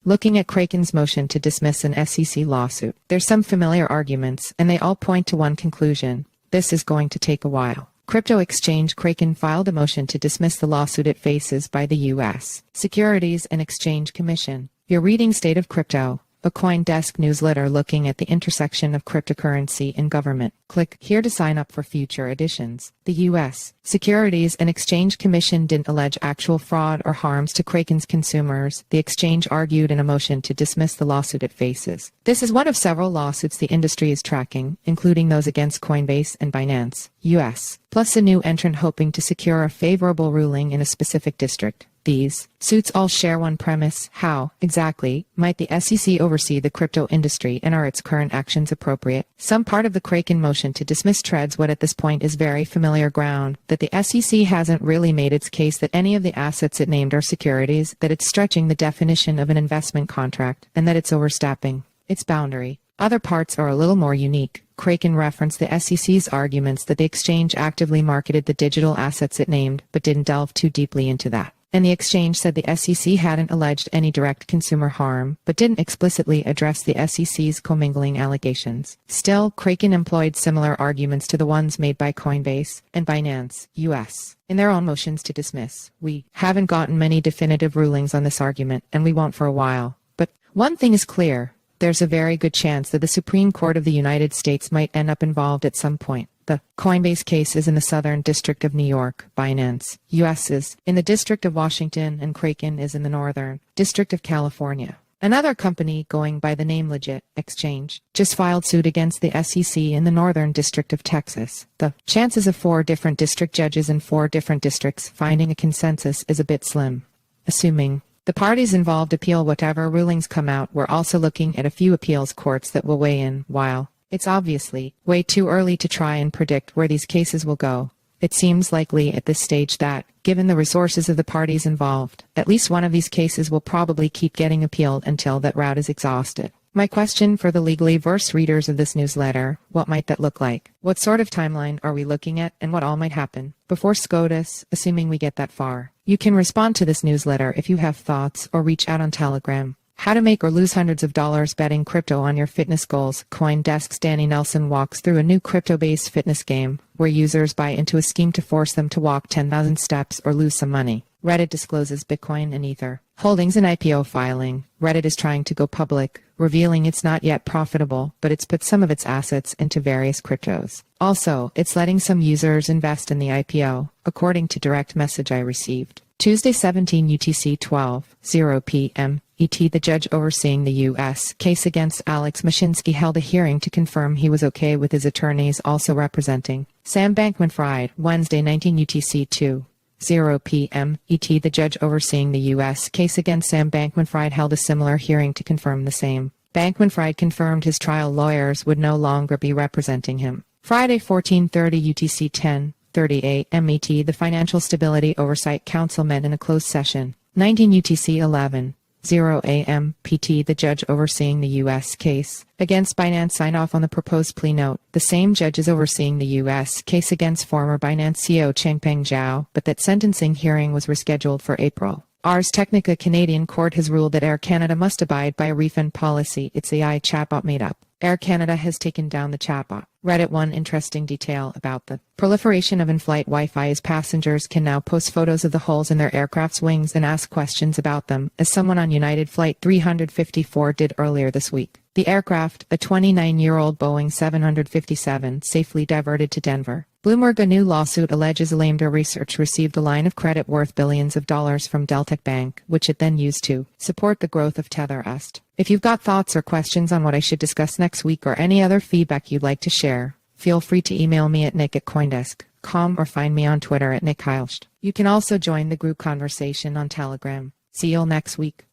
Looking at Kraken's motion to dismiss an SEC lawsuit, there's some familiar arguments, and they all point to one conclusion: this is going to take a while. Crypto exchange Kraken filed a motion to dismiss the lawsuit it faces by the U.S. Securities and Exchange Commission. You're reading State of Crypto, a CoinDesk newsletter looking at the intersection of cryptocurrency and government. Click here to sign up for future editions. The U.S. Securities and Exchange Commission didn't allege actual fraud or harms to Kraken's consumers, the exchange argued in a motion to dismiss the lawsuit it faces. This is one of several lawsuits the industry is tracking, including those against Coinbase and Binance, U.S., plus a new entrant hoping to secure a favorable ruling in a specific district. These suits all share one premise: how, exactly, might the SEC oversee the crypto industry, and are its current actions appropriate? Some part of the Kraken motion to dismiss treads what at this point is very familiar ground, that the SEC hasn't really made its case that any of the assets it named are securities, that it's stretching the definition of an investment contract, and that it's overstepping its boundary. Other parts are a little more unique. Kraken referenced the SEC's arguments that the exchange actively marketed the digital assets it named, but didn't delve too deeply into that. And the exchange said the SEC hadn't alleged any direct consumer harm, but didn't explicitly address the SEC's commingling allegations. Still, Kraken employed similar arguments to the ones made by Coinbase and Binance, U.S., in their own motions to dismiss. We haven't gotten many definitive rulings on this argument, and we won't for a while. But one thing is clear: there's a very good chance that the Supreme Court of the United States might end up involved at some point. The Coinbase case is in the Southern District of New York, Binance, U.S. is in the District of Washington, and Kraken is in the Northern District of California. Another company, going by the name Legit Exchange, just filed suit against the SEC in the Northern District of Texas. The chances of 4 different district judges in 4 different districts finding a consensus is a bit slim. Assuming the parties involved appeal whatever rulings come out, we're also looking at a few appeals courts that will weigh in. While it's obviously way too early to try and predict where these cases will go, it seems likely at this stage that, given the resources of the parties involved, at least one of these cases will probably keep getting appealed until that route is exhausted. My question for the legally versed readers of this newsletter: what might that look like? What sort of timeline are we looking at, and what all might happen before SCOTUS, assuming we get that far? You can respond to this newsletter if you have thoughts, or reach out on Telegram. How to make or lose hundreds of dollars betting crypto on your fitness goals. CoinDesk's Danny Nelson walks through a new crypto-based fitness game where users buy into a scheme to force them to walk 10,000 steps or lose some money. Reddit discloses Bitcoin and Ether holdings and IPO filing. Reddit is trying to go public, revealing it's not yet profitable, but it's put some of its assets into various cryptos. Also, it's letting some users invest in the IPO, according to direct message I received. Tuesday 17 UTC 12:0 p.m. ET. The judge overseeing the U.S. case against Alex Mashinsky held a hearing to confirm he was okay with his attorneys also representing Sam Bankman-Fried. Wednesday 19 UTC 2:0 p.m. ET. The judge overseeing the U.S. case against Sam Bankman-Fried held a similar hearing to confirm the same. Bankman-Fried confirmed his trial lawyers would no longer be representing him. Friday 14:30 UTC 10:30 a.m. ET. The Financial Stability Oversight Council met in a closed session. 19 UTC 11:0 a.m. PT. The judge overseeing the U.S. case against Binance signed off on the proposed plea note. The same judge is overseeing the U.S. case against former Binance CEO Changpeng Zhao, but that sentencing hearing was rescheduled for April. Ars Technica Canadian court has ruled that Air Canada must abide by a refund policy its AI chatbot made up. Air Canada has taken down the chatbot. Reddit. One interesting detail about the proliferation of in-flight Wi-Fi is passengers can now post photos of the holes in their aircraft's wings and ask questions about them, as someone on United Flight 354 did earlier this week. The aircraft, a 29-year-old Boeing 757, safely diverted to Denver. Bloomberg. A new lawsuit alleges Lambda Research received a line of credit worth billions of dollars from Deltec Bank, which it then used to support the growth of Tether. If you've got thoughts or questions on what I should discuss next week, or any other feedback you'd like to share, feel free to email me at nick@coindesk.com or find me on Twitter at @nickheilst. You can also join the group conversation on Telegram. See you all next week.